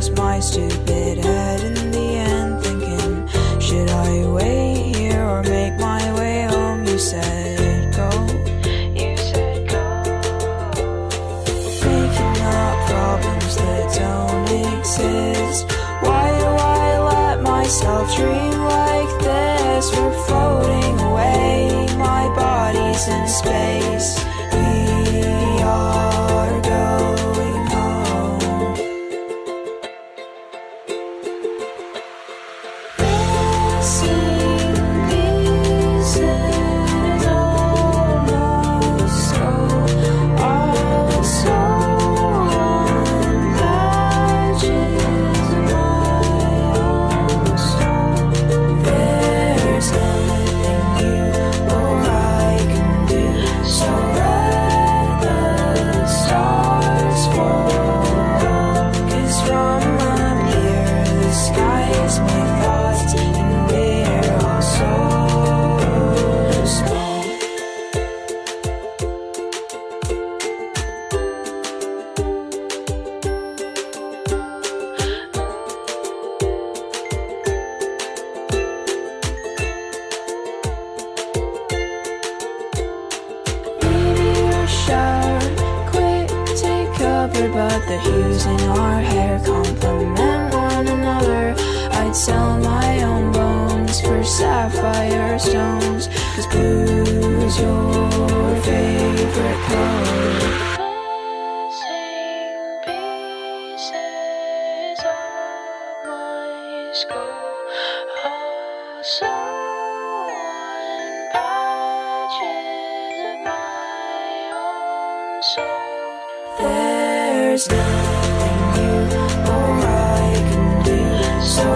just my stupid head in the end, thinking, should I wait here or make my way home? You said go. You said go. Making up problems that don't exist. Why do I let myself dream like this? We're floating away, my body's in space. We are going home. Missing pieces almost so also on patches of my own soul. There's nothing you or I can do, so let the stars fall. 'Cause from up here the sky's my thoughts, and we're all so small. Maybe you're shy, quick take cover, but the hues in our hair complement one another. I'd sell my own bones for sapphire stones, 'cause blue's your favorite color. Missing pieces of my skull, also on patches of my own soul. There's nothing you or I can do, so